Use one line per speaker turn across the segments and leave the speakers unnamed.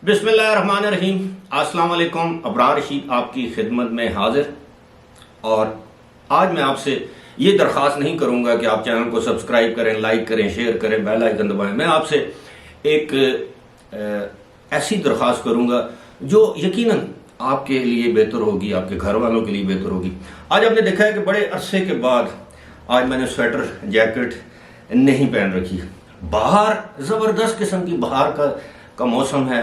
بسم اللہ الرحمن الرحیم۔ السلام علیکم، ابرار رشید آپ کی خدمت میں حاضر، اور آج میں آپ سے یہ درخواست نہیں کروں گا کہ آپ چینل کو سبسکرائب کریں، لائک کریں، شیئر کریں، بیل آئیکن دبائیں۔ میں آپ سے ایک ایسی درخواست کروں گا جو یقیناً آپ کے لیے بہتر ہوگی، آپ کے گھر والوں کے لیے بہتر ہوگی۔ آج آپ نے دیکھا ہے کہ بڑے عرصے کے بعد آج میں نے سویٹر جیکٹ نہیں پہن رکھی۔ باہر زبردست قسم کی بہار کا موسم ہے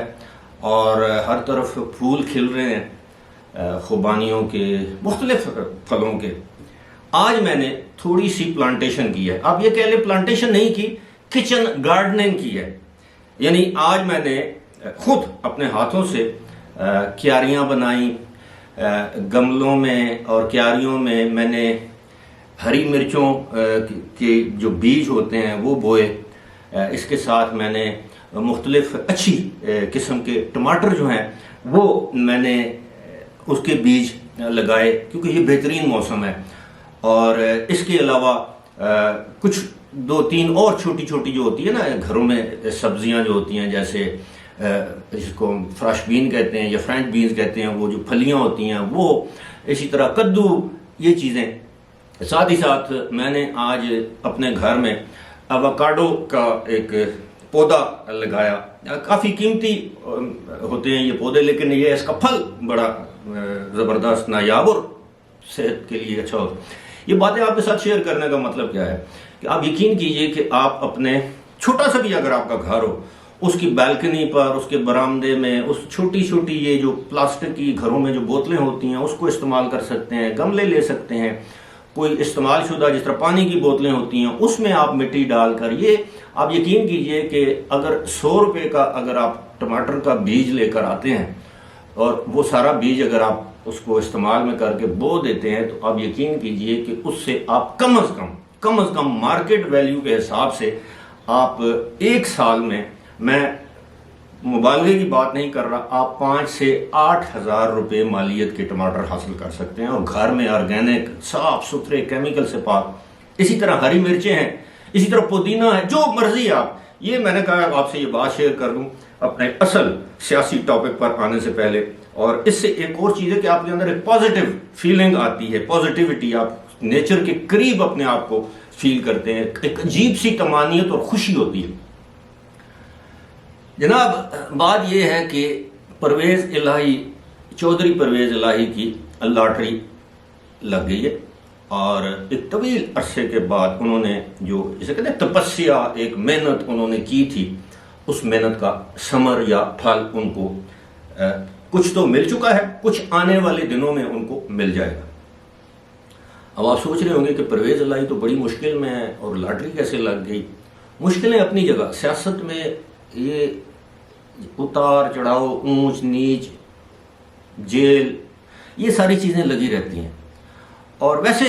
اور ہر طرف پھول کھل رہے ہیں، خوبانیوں کے، مختلف پھلوں کے۔ آج میں نے تھوڑی سی پلانٹیشن کی ہے، آپ یہ کہہ لیں پلانٹیشن نہیں کی، کچن گارڈننگ کی ہے۔ یعنی آج میں نے خود اپنے ہاتھوں سے کیاریاں بنائیں، گملوں میں اور کیاریوں میں میں نے ہری مرچوں کے جو بیج ہوتے ہیں وہ بوئے۔ اس کے ساتھ میں نے مختلف اچھی قسم کے ٹماٹر جو ہیں وہ میں نے اس کے بیج لگائے، کیونکہ یہ بہترین موسم ہے۔ اور اس کے علاوہ کچھ دو تین اور چھوٹی چھوٹی جو ہوتی ہے نا گھروں میں سبزیاں جو ہوتی ہیں، جیسے جس کو فرش بین کہتے ہیں یا فرینچ بینز کہتے ہیں، وہ جو پھلیاں ہوتی ہیں وہ، اسی طرح کدو، یہ چیزیں۔ ساتھ ہی ساتھ میں نے آج اپنے گھر میں ایووکاڈو کا ایک پودا لگایا۔ کافی قیمتی ہوتے ہیں یہ پودے، لیکن یہ اس کا پھل بڑا زبردست، نایاب اور صحت کے لیے اچھا ہوتا ہے۔ یہ باتیں آپ کے ساتھ شیئر کرنے کا مطلب کیا ہے کہ آپ یقین کیجئے کہ آپ اپنے چھوٹا سا بھی اگر آپ کا گھر ہو، اس کی بالکنی پر، اس کے برآمدے میں، اس چھوٹی چھوٹی یہ جو پلاسٹک کی گھروں میں جو بوتلیں ہوتی ہیں اس کو استعمال کر سکتے ہیں، گملے لے سکتے ہیں، کوئی استعمال شدہ جس طرح پانی کی بوتلیں ہوتی ہیں اس میں آپ مٹی ڈال کر، یہ آپ یقین کیجئے کہ اگر 100 روپے کا اگر آپ ٹماٹر کا بیج لے کر آتے ہیں اور وہ سارا بیج اگر آپ اس کو استعمال میں کر کے بو دیتے ہیں، تو آپ یقین کیجئے کہ اس سے آپ کم از کم مارکیٹ ویلیو کے حساب سے آپ ایک سال میں مبالغے کی بات نہیں کر رہا، آپ 5 سے 8 ہزار روپے مالیت کے ٹماٹر حاصل کر سکتے ہیں، اور گھر میں آرگینک، صاف ستھرے، کیمیکل سے پاک۔ اسی طرح ہری مرچیں ہیں، اسی طرح پودینہ ہے، جو مرضی آپ۔ یہ میں نے کہا آپ سے یہ بات شیئر کر لوں اپنے اصل سیاسی ٹاپک پر آنے سے پہلے۔ اور اس سے ایک اور چیز ہے کہ آپ کے اندر ایک پازیٹیو فیلنگ آتی ہے، پازیٹیوٹی، آپ نیچر کے قریب اپنے آپ کو فیل کرتے ہیں، ایک عجیب سی طمانینت اور خوشی ہوتی ہے۔ جناب، بات یہ ہے کہ پرویز الہی، چودھری پرویز الہی کی لاٹری لگ گئی ہے، اور ایک طویل عرصے کے بعد انہوں نے جو جسے کہتے ہیں تپسیا، ایک محنت انہوں نے کی تھی، اس محنت کا ثمر یا پھل ان کو کچھ تو مل چکا ہے، کچھ آنے والے دنوں میں ان کو مل جائے گا۔ اب آپ سوچ رہے ہوں گے کہ پرویز الہی تو بڑی مشکل میں ہے اور لاٹری کیسے لگ گئی؟ مشکلیں اپنی جگہ، سیاست میں یہ اتار چڑھاؤ، اونچ نیچ، جیل، یہ ساری چیزیں لگی رہتی ہیں۔ اور ویسے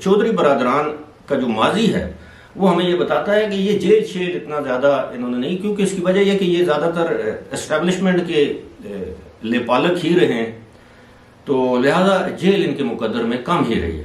چودھری برادران کا جو ماضی ہے وہ ہمیں یہ بتاتا ہے کہ یہ جیل شیل اتنا زیادہ انہوں نے نہیں، کیونکہ اس کی وجہ یہ کہ یہ زیادہ تر اسٹیبلشمنٹ کے لے پالک ہی رہے ہیں، تو لہذا جیل ان کے مقدر میں کم ہی رہی ہے۔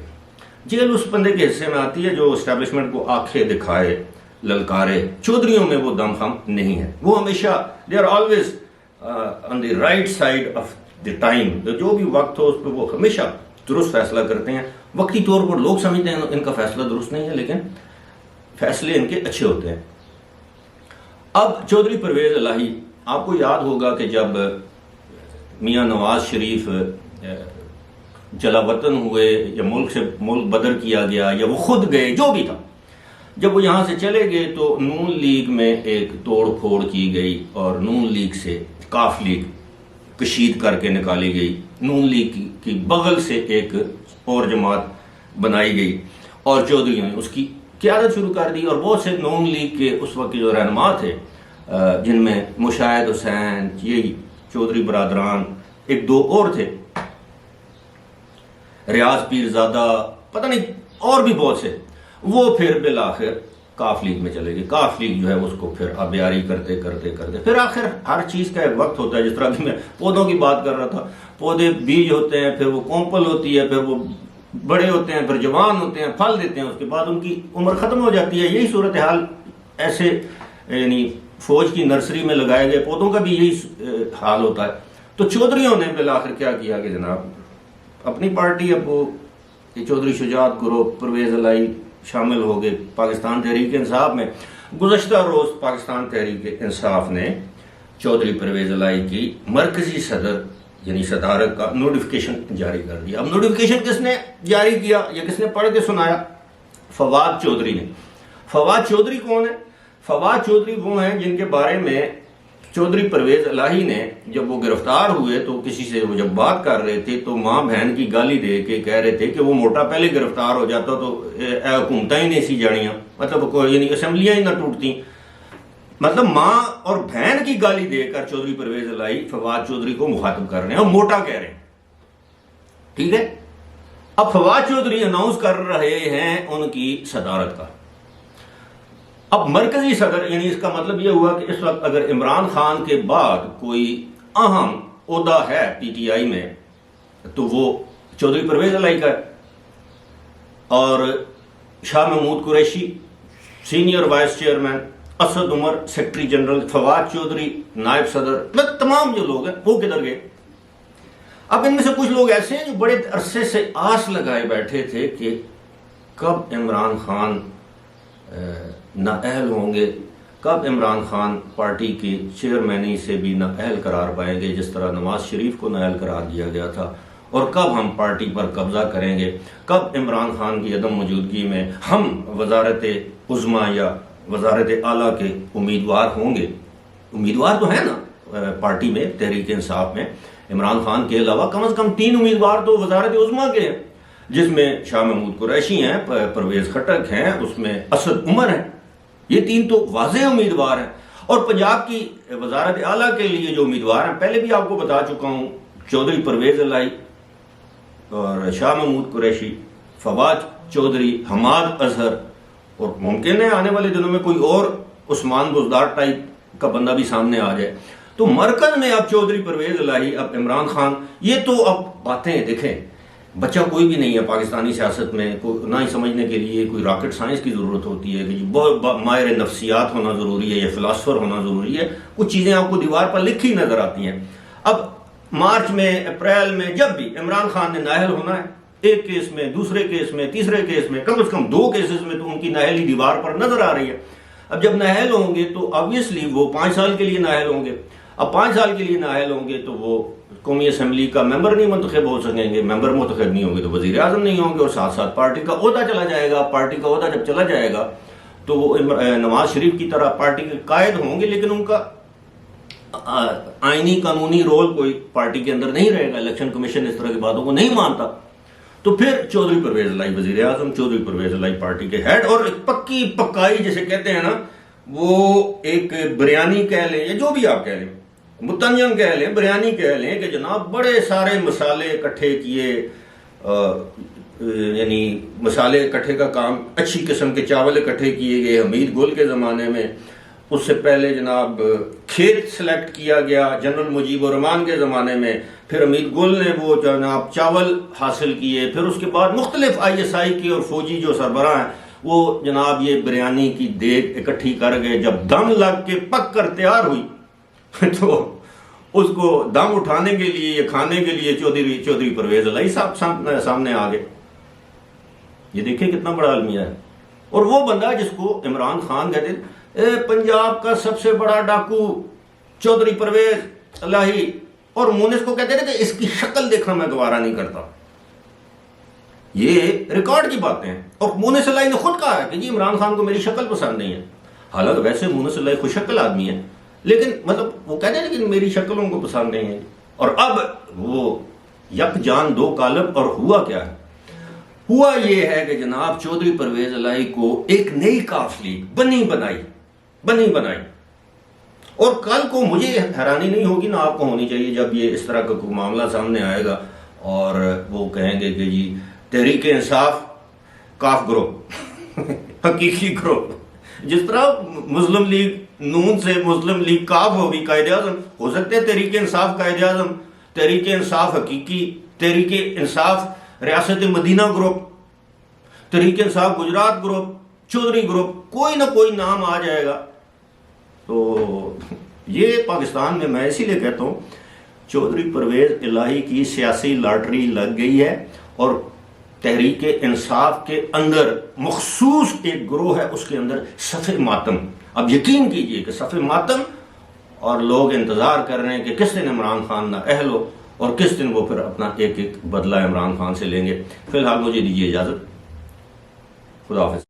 جیل اس بندے کے حصے میں آتی ہے جو اسٹیبلشمنٹ کو آنکھیں دکھائے، للکارے۔ چودھریوں میں وہ دم خم نہیں ہے، وہ ہمیشہ they are always on the right side of the time, جو بھی وقت ہو اس پہ وہ ہمیشہ درست فیصلہ کرتے ہیں۔ وقتی طور پر لوگ سمجھتے ہیں ان کا فیصلہ درست نہیں ہے، لیکن فیصلے ان کے اچھے ہوتے ہیں۔ اب چودھری پرویز الہی، آپ کو یاد ہوگا کہ جب میاں نواز شریف جلا وطن ہوئے یا ملک بدر کیا گیا یا وہ خود گئے، جو بھی تھا، جب وہ یہاں سے چلے گئے تو نون لیگ میں ایک توڑ پھوڑ کی گئی اور نون لیگ سے کاف لیگ کشید کر کے نکالی گئی۔ نون لیگ کی بغل سے ایک اور جماعت بنائی گئی اور چودھریوں نے اس کی قیادت شروع کر دی، اور بہت سے نون لیگ کے اس وقت جو رہنما تھے، جن میں مشاہد حسین، یہی چودھری برادران، ایک دو اور تھے، ریاض پیرزادہ، پتہ نہیں اور بھی بہت سے، وہ پھر بالآخر کاف لیگ میں چلے گئے۔ کاف لیگ جو ہے اس کو پھر آبیاری کرتے پھر آخر ہر چیز کا ایک وقت ہوتا ہے۔ جس طرح کہ میں پودوں کی بات کر رہا تھا، پودے بیج ہوتے ہیں، پھر وہ کومپل ہوتی ہے، پھر وہ بڑے ہوتے ہیں، پھر جوان ہوتے ہیں، پھل دیتے ہیں، اس کے بعد ان کی عمر ختم ہو جاتی ہے۔ یہی صورتحال ایسے یعنی فوج کی نرسری میں لگائے گئے پودوں کا بھی یہی حال ہوتا ہے. تو چودھریوں نے بالآخر کیا کیا کہ جناب اپنی پارٹی اب وہ چودھری شجاعت گروپ پرویز الہی شامل ہو گئے پاکستان تحریک انصاف میں. گزشتہ روز پاکستان تحریک انصاف نے چودھری پرویز الہی کی مرکزی صدر یعنی صدارت کا نوٹیفیکیشن جاری کر دیا. اب نوٹیفیکیشن کس نے جاری کیا یا کس نے پڑھ کے سنایا؟ فواد چودھری نے. فواد چودھری کون ہے؟ فواد چودھری وہ ہیں جن کے بارے میں چودھری پرویز الہی نے جب وہ گرفتار ہوئے تو کسی سے وہ جب بات کر رہے تھے تو ماں بہن کی گالی دے کے کہہ رہے تھے کہ وہ موٹا پہلے گرفتار ہو جاتا تو حکومتیں ہی نہیں سی جانیاں، مطلب یعنی اسمبلیاں ہی نہ ٹوٹتی. مطلب ماں اور بہن کی گالی دے کر چودھری پرویز الہی فواد چودھری کو مخاطب کر رہے ہیں اور موٹا کہہ رہے ہیں. ٹھیک ہے. اب فواد چودھری اناؤنس کر رہے ہیں ان کی صدارت کا. اب مرکزی صدر یعنی اس کا مطلب یہ ہوا کہ اس وقت اگر عمران خان کے بعد کوئی اہم عہدہ ہے پی ٹی آئی میں تو وہ چودھری پرویز الہی کا ہے. اور Shah Mahmood Qureshi senior vice chairman, Asad Umar secretary general, Fawad Chaudhry نائب صدر، تمام جو لوگ ہیں وہ کدھر گئے؟ اب ان میں سے کچھ لوگ ایسے ہیں جو بڑے عرصے سے آس لگائے بیٹھے تھے کہ کب عمران خان نااہل ہوں گے، کب عمران خان پارٹی کی چیئرمینی سے بھی نااہل قرار پائیں گے جس طرح نواز شریف کو نااہل قرار دیا گیا تھا، اور کب ہم پارٹی پر قبضہ کریں گے، کب عمران خان کی عدم موجودگی میں ہم وزارت عظمیٰ یا وزارت اعلیٰ کے امیدوار ہوں گے. امیدوار تو ہیں نا پارٹی میں تحریک انصاف میں، عمران خان کے علاوہ کم از کم 3 امیدوار تو وزارت عظمیٰ کے ہیں، جس میں شاہ محمود قریشی ہیں، پرویز خٹک ہیں، اس میں اسد عمر ہیں. یہ 3 تو واضح امیدوار ہیں. اور پنجاب کی وزارت اعلیٰ کے لیے جو امیدوار ہیں پہلے بھی آپ کو بتا چکا ہوں، چودھری پرویز الہی اور شاہ محمود قریشی، فواد چودھری، حماد اظہر، اور ممکن ہے آنے والے دنوں میں کوئی اور عثمان بزدار ٹائپ کا بندہ بھی سامنے آ جائے. تو مرکز میں اب چودھری پرویز الہی، اب عمران خان، یہ تو اب باتیں دیکھیں، بچہ کوئی بھی نہیں ہے پاکستانی سیاست میں، نہ ہی سمجھنے کے لیے کوئی راکٹ سائنس کی ضرورت ہوتی ہے کہ بہت ماہر نفسیات ہونا ضروری ہے یا فلاسفر ہونا ضروری ہے. کچھ چیزیں آپ کو دیوار پر لکھی نظر آتی ہیں. اب مارچ میں، اپریل میں جب بھی عمران خان نے نااہل ہونا ہے، ایک کیس میں، دوسرے کیس میں، تیسرے کیس میں، کم از کم 2 کیسز میں تو ان کی نااہلی دیوار پر نظر آ رہی ہے. اب جب نااہل ہوں گے تو آبویسلی وہ 5 سال کے لیے نااہل ہوں گے. اب 5 سال کے لیے نااہل ہوں گے تو وہ قومی اسمبلی کا ممبر نہیں منتخب ہو سکیں گے. ممبر منتخب نہیں ہوں گے تو وزیر اعظم نہیں ہوں گے، اور ساتھ ساتھ پارٹی کا عہدہ چلا جائے گا. پارٹی کا عہدہ جب چلا جائے گا تو وہ نواز شریف کی طرح پارٹی کے قائد ہوں گے، لیکن ان کا آئینی قانونی رول کوئی پارٹی کے اندر نہیں رہے گا. الیکشن کمیشن اس طرح کی باتوں کو نہیں مانتا. تو پھر چودھری پرویز الہی وزیر اعظم، چودھری پرویز الہی پارٹی کے ہیڈ، اور پکی پکائی جسے کہتے ہیں نا، وہ ایک بریانی کہہ لیں یا جو بھی آپ کہہ لیں، متنجن کہہ لیں، بریانی کہہ لیں، کہ جناب بڑے سارے مسالے اکٹھے کیے، یعنی مسالے اکٹھے کا کام، اچھی قسم کے چاول اکٹھے کیے گئے حمید گل کے زمانے میں. اس سے پہلے جناب کھیت سلیکٹ کیا گیا جنرل مجیب الرحمان کے زمانے میں، پھر حمید گل نے وہ جناب چاول حاصل کیے، پھر اس کے بعد مختلف ISI کے اور فوجی جو سربراہ ہیں وہ جناب یہ بریانی کی دیگ اکٹھی کر گئے. جب دم لگ کے پک کر تیار ہوئی تو اس کو دم اٹھانے کے لیے یا کھانے کے لیے چودھری پرویز الہی صاحب سامنے آ گئے. یہ دیکھیں کتنا بڑا المیہ ہے. اور وہ بندہ جس کو عمران خان کہتے ہیں پنجاب کا سب سے بڑا ڈاکو چودھری پرویز الہی، اور مونس کو کہتے ہیں کہ اس کی شکل دیکھنا میں گوارا نہیں کرتا. یہ ریکارڈ کی باتیں ہیں. اور مونس الہی نے خود کہا ہے کہ جی عمران خان کو میری شکل پسند نہیں ہے. حالانکہ ویسے مونس الہی خوش شکل آدمی ہے، لیکن مطلب وہ کہتے ہیں کہ میری شکل ان کو پسند نہیں ہے. اور اب وہ یک جان 2 قالب. اور ہوا کیا ہے؟ ہوا یہ ہے کہ جناب چودھری پرویز الہی کو ایک نئی کاف لیگ بنی بنائی. اور کل کو مجھے حیرانی نہیں ہوگی، نہ آپ کو ہونی چاہیے، جب یہ اس طرح کا کوئی معاملہ سامنے آئے گا اور وہ کہیں گے کہ جی تحریک انصاف کاف گروپ حقیقی گروپ، جس طرح مسلم لیگ نون سے مسلم لیگ کاف ہوگی قائد اعظم، ہو سکتے ہیں تحریک انصاف قائد اعظم، تحریک انصاف حقیقی، تحریک انصاف ریاست مدینہ group, Tehreek Insaf Gujarat group, Chaudhry group, کوئی نہ کوئی نام آ جائے گا. تو یہ پاکستان میں اسی لیے کہتا ہوں چودھری پرویز الہی کی سیاسی لاٹری لگ گئی ہے، اور تحریک انصاف کے اندر مخصوص ایک گروہ ہے، اس کے اندر صف ماتم. اب یقین کیجئے کہ صف ماتم، اور لوگ انتظار کر رہے ہیں کہ کس دن عمران خان نہ اہل ہو اور کس دن وہ پھر اپنا ایک ایک بدلہ عمران خان سے لیں گے. فی الحال مجھے دیجیے اجازت. خدا حافظ.